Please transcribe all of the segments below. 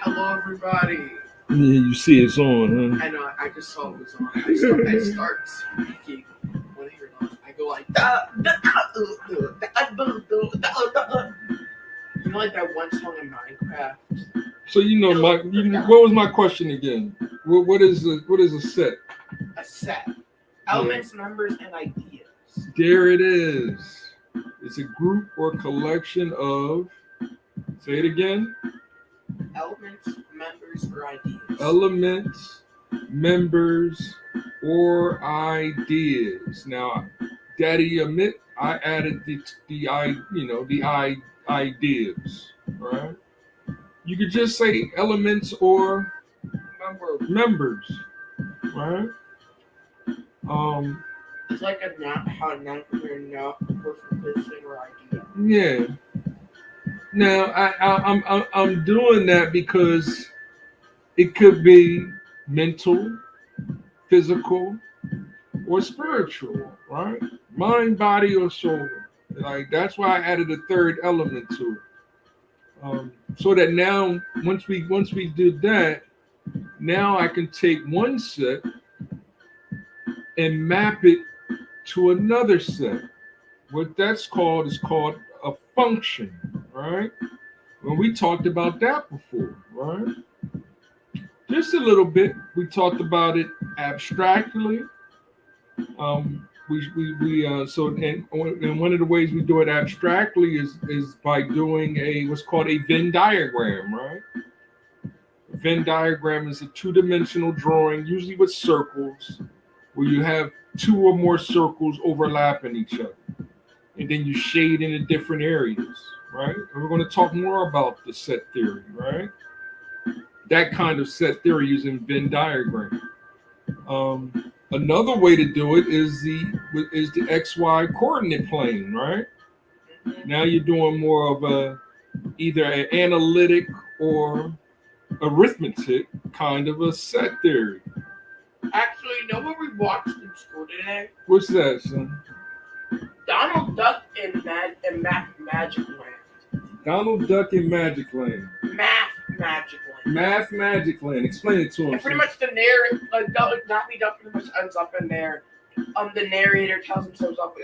Hello, everybody. Yeah, you see it's on, huh? I know. I just saw it was on. I start speaking when I hear it on. I go like da, da, you know, like that one song in Minecraft. So what was my question again? What is a set? A set, elements, members, and ideas. There it is. It's a group or collection of. Say it again. Elements, members, or ideas. Elements, members, or ideas. Now, Daddy admit I added the ideas, right? You could just say elements or members, right? Um, It's like a not how not for enough for thing or idea. yeah. Now I'm doing that because it could be mental, physical, or spiritual, right? Mind, body, or soul. Like that's why I added a third element to it. So that now, once we did that, now I can take one set and map it to another set. What that's called is called a function, right? When we talked about that before, right? Just a little bit. We talked about it abstractly. And one of the ways we do it abstractly is by doing a what's called a Venn diagram, right? A Venn diagram is a two-dimensional drawing, usually with circles, where you have two or more circles overlapping each other, and then you shade into different areas, right? And we're going to talk more about the set theory, right? That kind of set theory using Venn diagram. Another way to do it is the XY coordinate plane, right? Now you're doing more of a either an analytic or arithmetic kind of a set theory. Actually, you know what we watched in school today? What's that, son? Donald Duck and Math Magic Land. Donald Duck in Magic Land. Math Magic Land. Math Magic Land. Explain it to him. And pretty much the narrator, like Daffy Duck, pretty much ends up in there. The narrator tells himself up.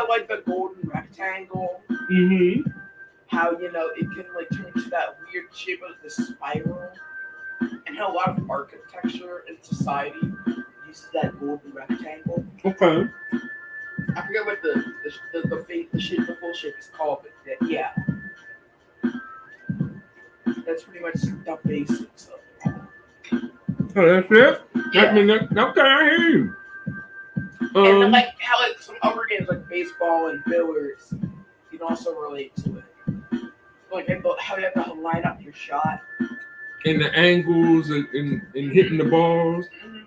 Like the golden rectangle. Mm-hmm. How it can like turn into that weird shape of the spiral, and how a lot of architecture in society uses that golden rectangle. Okay. I forget what the shape, the full shape is called, but yeah, that's pretty much the basics of it. Oh, that's it. Yeah. Okay, I hear you. And then, like how like some other games like baseball and billiards, you can also relate to it. Like how you have to line up your shot. And the angles and hitting the balls. Mm-hmm.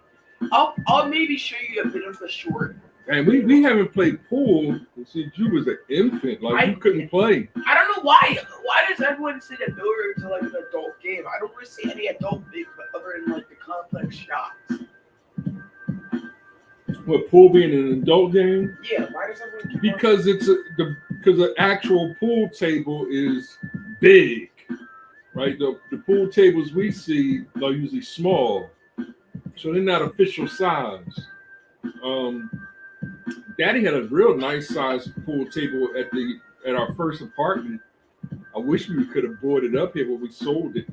I'll maybe show you a bit of the short. And we haven't played pool since you was an infant. Like you couldn't play. I don't know why. Why does everyone say that billiards are like an adult game? I don't really see any adult games other than like the complex shots. What, pool being an adult game? Yeah. Why does everyone? Because the actual pool table is big, right? The pool tables we see are usually small, so they're not official size. Daddy had a real nice size pool table at our first apartment. I wish we could have brought it up here, but we sold it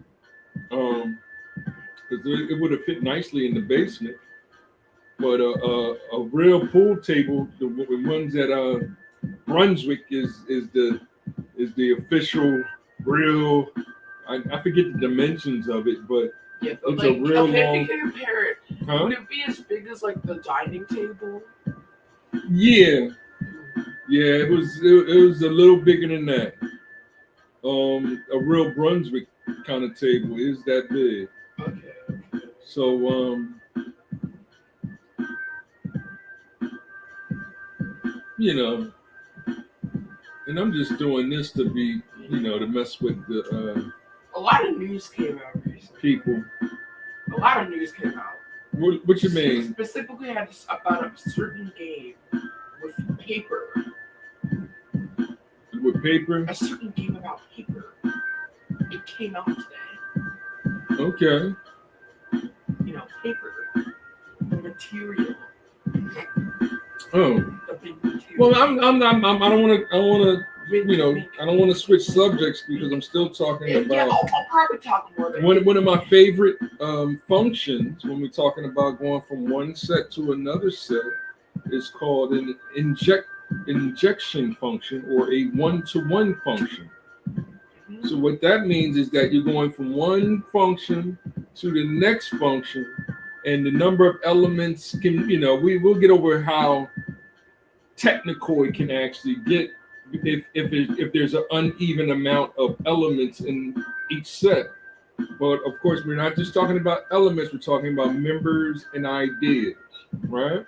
because it would have fit nicely in the basement. But a real pool table, the ones at Brunswick is the official real. I forget the dimensions of it, but yeah, it's a real long. Can you compare it? Huh? Would it be as big as like the dining table? Yeah, it was a little bigger than that. A real Brunswick kind of table is that big. Okay. So and I'm just doing this to be, to mess with the a lot of news came out recently. People. A lot of news came out. What you mean? Specifically about a certain game with paper. With paper? A certain game about paper. It came out today. Okay. Paper, the material, Oh. the big material. Well, I don't want to. I don't want to switch subjects because I'm still talking Yeah, about I'll probably talk more about one of my favorite functions when we're talking about going from one set to another set is called an injection function or a one-to-one function. So what that means is that you're going from one function to the next function, and the number of elements can, we will get over how technical it can actually get if there's an uneven amount of elements in each set. But of course, we're not just talking about elements; we're talking about members and ideas, right?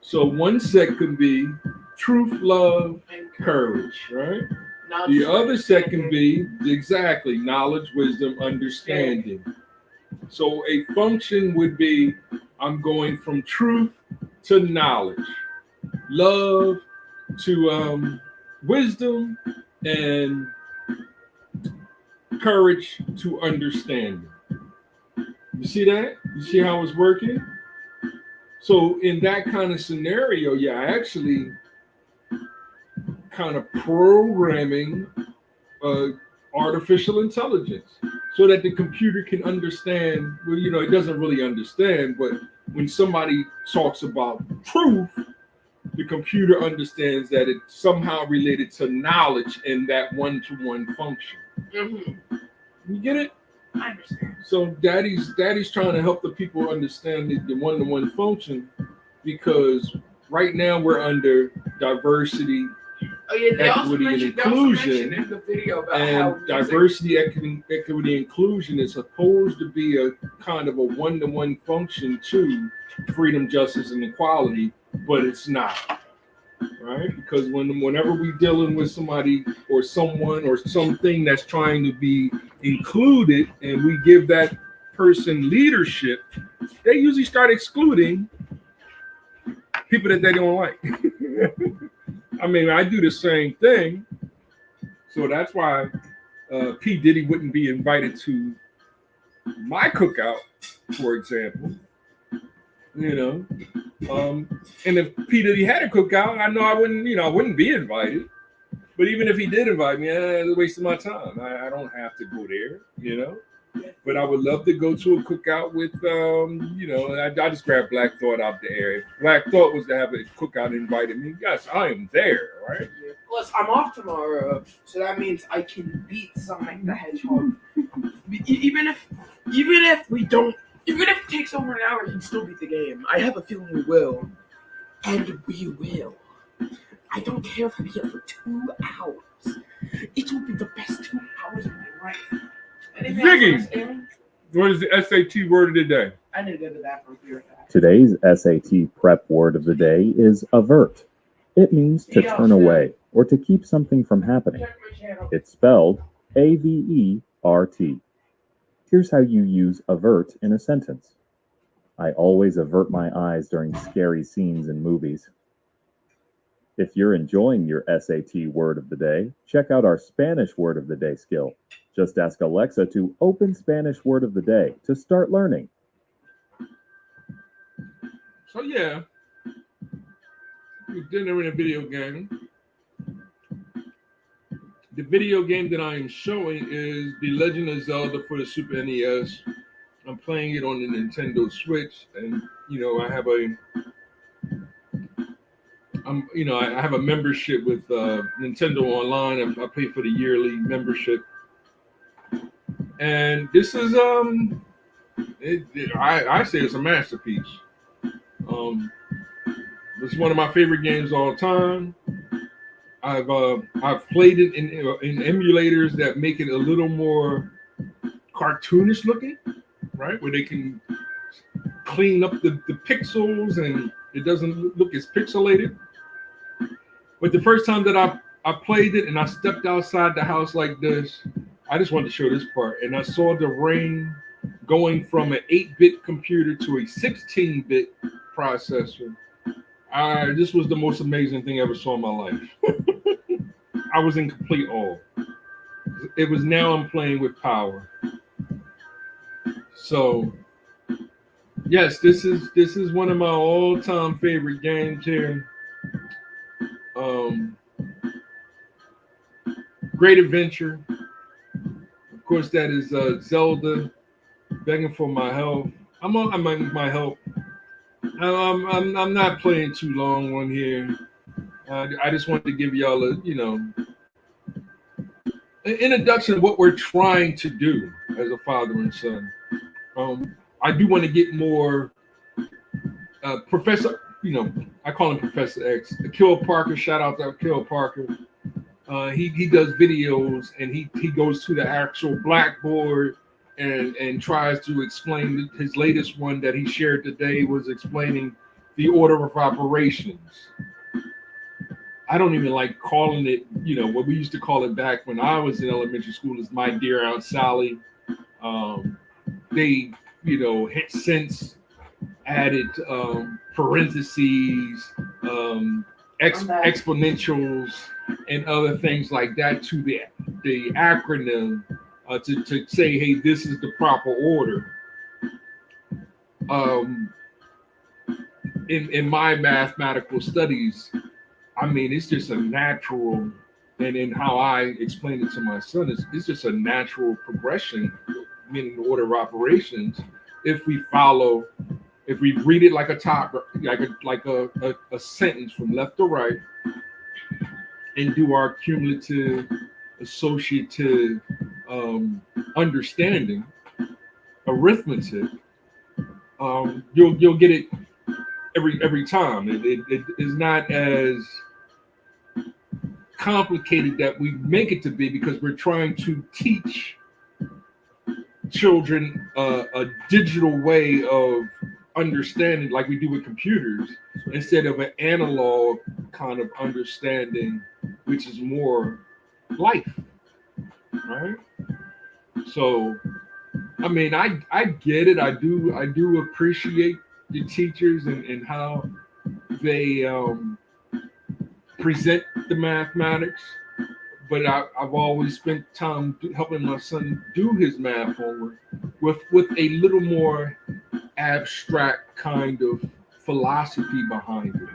So one set could be truth, love, courage, right? The other set can be exactly knowledge, wisdom, understanding. So a function would be I'm going from truth to knowledge, love to wisdom, and courage to understanding. You see that? You see how it's working? So in that kind of scenario, you're actually kind of programming artificial intelligence so that the computer can understand. Well, it doesn't really understand, but when somebody talks about truth, the computer understands that it's somehow related to knowledge in that one-to-one function. Mm-hmm. You get it? I understand. So daddy's trying to help the people understand the one-to-one function, because right now we're under diversity, equity, and inclusion. In the video about and diversity, equity, and inclusion is supposed to be a kind of a one-to-one function to freedom, justice, and equality, but it's not. Right? Because whenever we're dealing with somebody or someone or something that's trying to be included, and we give that person leadership, they usually start excluding people that they don't like. I mean, I do the same thing. So that's why P. Diddy wouldn't be invited to my cookout, for example. And if P. Diddy had a cookout, I know I wouldn't be invited. But even if he did invite me, it's a waste of my time. I don't have to go there. But I would love to go to a cookout with, I just grabbed Black Thought out the area. Black Thought was to have a cookout and invited me. Yes, I am there, right? Plus, I'm off tomorrow, so that means I can beat Sonic the Hedgehog. Even if it takes over an hour, he can still beat the game. I have a feeling we will. And we will. I don't care if I'm here for 2 hours. It will be the best 2 hours of my life. Ziggy! What is the SAT word of the day? I need to go to the bathroom here. Today's SAT prep word of the day is avert. It means to turn away or to keep something from happening. It's spelled AVERT. Here's how you use avert in a sentence. I always avert my eyes during scary scenes in movies. If you're enjoying your SAT word of the day, check out our Spanish word of the day skill. Just ask Alexa to open Spanish word of the day to start learning. So yeah, we're dinner in a video game. The video game that I am showing is The Legend of Zelda for the Super NES. I'm playing it on the Nintendo Switch, and I have a membership with Nintendo Online. I pay for the yearly membership, and this is I say it's a masterpiece. It's one of my favorite games of all time. I've played it in emulators that make it a little more cartoonish looking, right? Where they can clean up the pixels and it doesn't look as pixelated. But the first time that I played it and I stepped outside the house like this, I just wanted to show this part, and I saw the rain going from an 8-bit computer to a 16-bit processor. This was the most amazing thing I ever saw in my life. I was in complete awe. It was now I'm playing with power. So yes, this is one of my all-time favorite games here. Um, Great Adventure. Of course, that is Zelda begging for my help. My help. I'm not playing too long on here. I just wanted to give y'all an introduction of what we're trying to do as a father and son. I do want to get more Professor. I call him Professor X. Akil Parker. Shout out to Akil Parker. He does videos and he goes to the actual blackboard and tries to explain his latest one that he shared today was explaining the order of operations. I don't even like calling it, what we used to call it back when I was in elementary school is My Dear Aunt Sally. They, had since added parentheses, exponentials, and other things like that to the acronym to say, hey, this is the proper order. In my mathematical studies, I mean, it's just a natural, and in how I explain it to my son, it's just a natural progression, meaning the order of operations. If we read it like a sentence from left to right, and do our cumulative, associative understanding, arithmetic, you'll get it every time. It is not as complicated that we make it to be because we're trying to teach children a digital way of understanding like we do with computers instead of an analog kind of understanding, which is more life, right? So, I mean, I get it. I do appreciate the teachers and how they present the mathematics, but I've always spent time helping my son do his math homework with a little more abstract kind of philosophy behind it.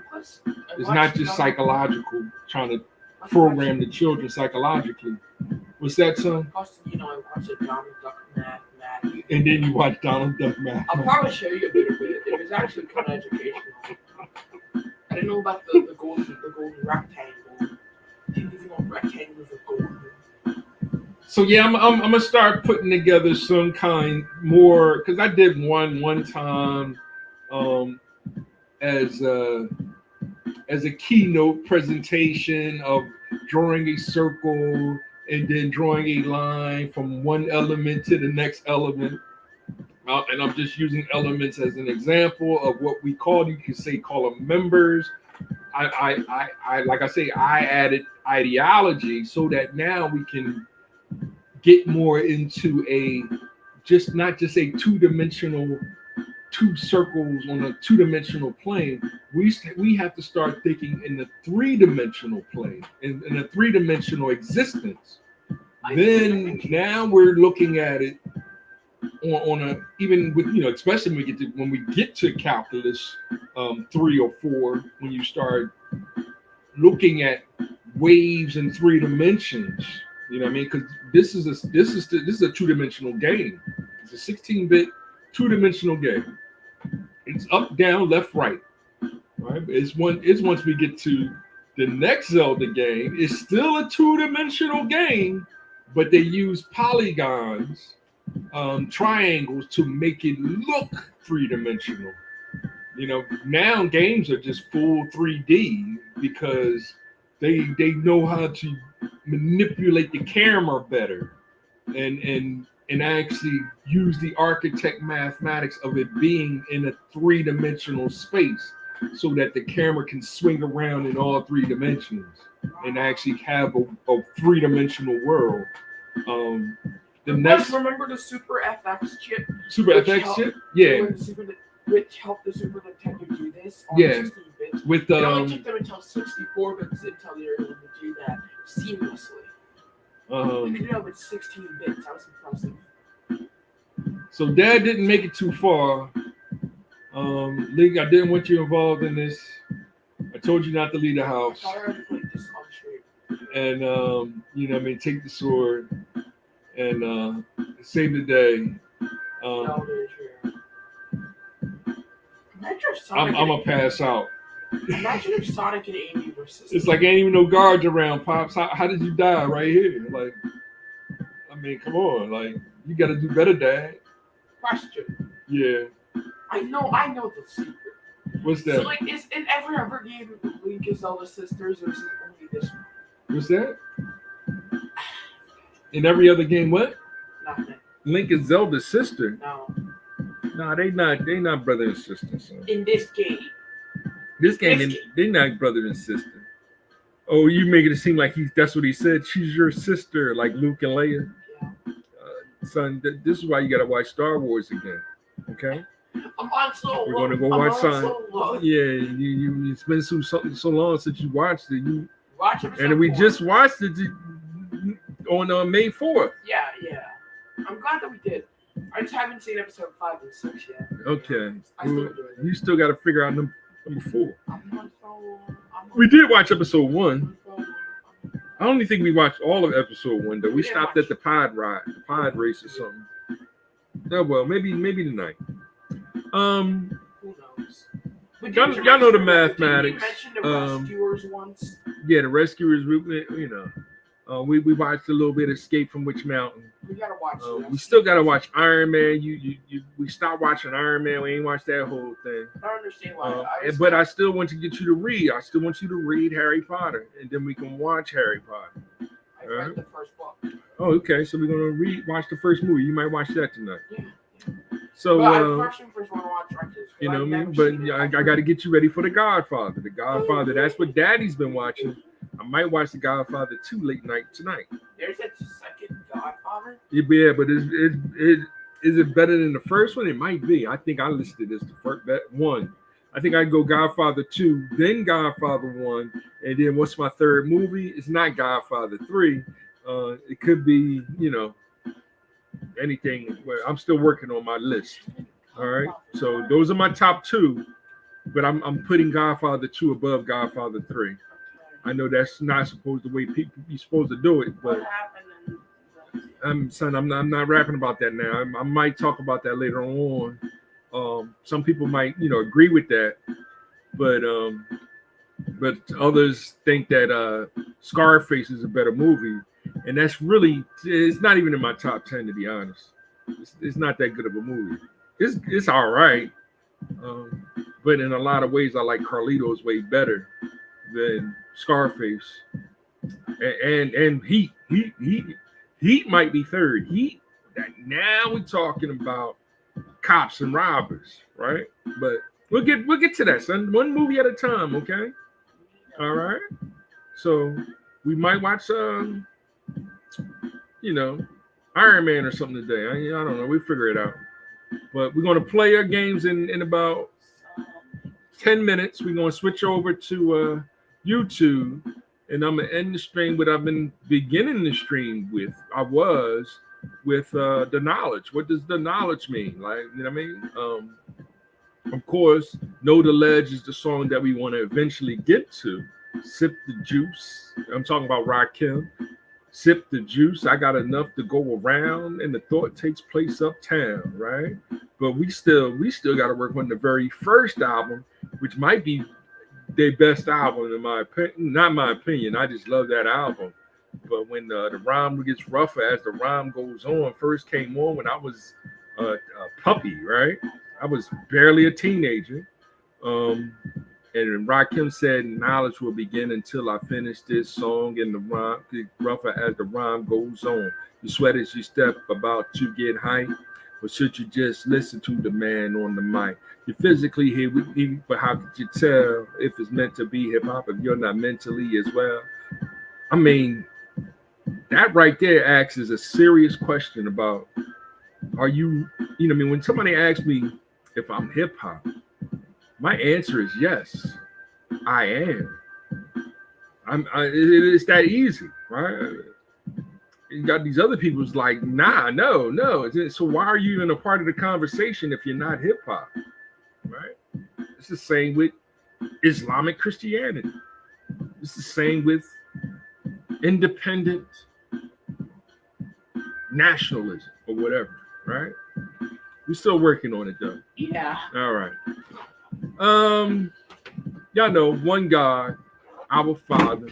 It's not just psychological, trying to program the children psychologically. What's that, son? I watched a Donald Duck math. And then you watch Donald Duck math. I'll probably show you a bit of it. It was actually kind of educational. I didn't know about the golden rectangle. Didn't even know rectangles are golden. So yeah, I'm gonna start putting together some kind more because I did one time as a keynote presentation of drawing a circle and then drawing a line from one element to the next element. And I'm just using elements as an example of what we call them members. I like I say, I added ideology so that now we can get more into not just a two-dimensional, two circles on a two-dimensional plane. We have to start thinking in the three-dimensional plane, in a three-dimensional existence. Then now we're looking at it on a even with especially when we get to calculus 3 or 4, when you start looking at waves in 3 dimensions. You know what I mean? Because this is a two-dimensional game. It's a 16-bit two-dimensional game. It's up, down, left, right. Right? It's once we get to the next Zelda game, it's still a two-dimensional game, but they use polygons, triangles to make it look three-dimensional. Now games are just full 3D because they know how to manipulate the camera better and actually use the architect mathematics of it being in a three-dimensional space so that the camera can swing around in all 3 dimensions and actually have a three-dimensional world. Remember the Super FX chip? Chip? Yeah. Which helped the Super Nintendo do this on 16 bits. With it only took them until 64 bits until they were able to do that seamlessly. They could do that with 16 bits. That was impressive. So Dad didn't make it too far. Link, I didn't want you involved in this. I told you not to leave the house. I already played this on stream. And you know what I mean, take the sword and save the day. I'm gonna pass out. Imagine if Sonic and Amy were sisters. It's like ain't even no guards around, Pops. How did you die right here? Like, I mean, come on, like you got to do better, Dad. Question. Yeah. I know the secret. What's that? So like, is in every other game Link and Zelda sisters, or is it only this one? What's that? In every other game, what? Nothing. Link is Zelda's sister. No. Nah, they not brother and sister. So. In this game. This game, they not brother and sister. Oh, you making it seem like that's what he said. She's your sister, like Luke and Leia. Yeah. Son, this is why you gotta watch Star Wars again. Okay? I'm on so We're gonna go watch something. Yeah, you it's been so long since you watched it. You watch it. And we just watched it on May 4th. Yeah. I'm glad that we did. I just haven't seen episode 5 and 6 yet. Okay. Well, you still got to figure out number 4. I'm We did watch episode 1. I don't even think we watched all of episode 1 though. We stopped at the pod race or something. Oh well, maybe tonight. Who knows? Y'all know the mathematics. Did you mention the Rescuers once? Yeah, the Rescuers. We watched a little bit of Escape from Witch Mountain. We gotta watch. We still gotta watch Iron Man. We stopped watching Iron Man. We ain't watched that whole thing. I don't understand why. But I still want to get you to read. I still want you to read Harry Potter, and then we can watch Harry Potter. I read the first book. Oh, okay. So we're gonna watch the first movie. You might watch that tonight. Yeah. So I first want to watch Righteous. you know me, but I got to get you ready for The Godfather. The Godfather. That's what Daddy's been watching. I might watch The Godfather 2 late night tonight. There's a second Godfather? Yeah, but is it better than the first one? It might be. I think I listed it as the first one. I think I'd go Godfather 2, then Godfather 1, and then what's my third movie? It's not Godfather 3. It could be, anything. Well, I'm still working on my list. All right. So those are my top 2, but I'm putting Godfather 2 above Godfather 3. I know that's not supposed the way people be supposed to do it, but I'm not rapping about that now. I might talk about that later on. Some people might, agree with that, but others think that Scarface is a better movie, and it's not even in my top 10 to be honest. It's not that good of a movie. It's all right, but in a lot of ways, I like Carlito's way better than Scarface, and Heat might be third. Heat. Now we're talking about cops and robbers, right? But we'll get to that, son. One movie at a time, okay? All right. So we might watch Iron Man or something today. I don't know. We figure it out. But we're gonna play our games in about 10 minutes. We're gonna switch over to YouTube, and I'm gonna end the stream what I've been beginning the stream with. I was with the knowledge. What does the knowledge mean? Like, you know what I mean? Of course, Know the Ledge is the song that we want to eventually get to. Sip the juice. I'm talking about Rakim. Sip the juice. I got enough to go around, and the thought takes place uptown, right? But we still got to work on the very first album, which might be their best album in my opinion. Not my opinion. I just love that album. But when the rhyme gets rougher as the rhyme goes on, first came on when I was a puppy, right? I was barely a teenager. And Rakim said, knowledge will begin until I finish this song, and the rhyme get rougher as the rhyme goes on. You sweat as you step about to get hype, or should you just listen to the man on the mic? You're physically here with me, but how could you tell if it's meant to be hip hop if you're not mentally as well? I mean, that right there asks is a serious question about, are you, when somebody asks me if I'm hip hop, my answer is yes, I am. It's that easy, right? you got these other people who's like, nah, no. So why are you even a part of the conversation if you're not hip hop? Right? It's the same with Islamic Christianity. It's the same with independent nationalism or whatever, right? We're still working on it though. Yeah. All right. Y'all know one God, our Father,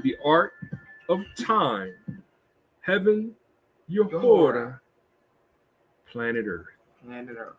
the art of time, heaven, Yehora, planet Earth. Planet Earth.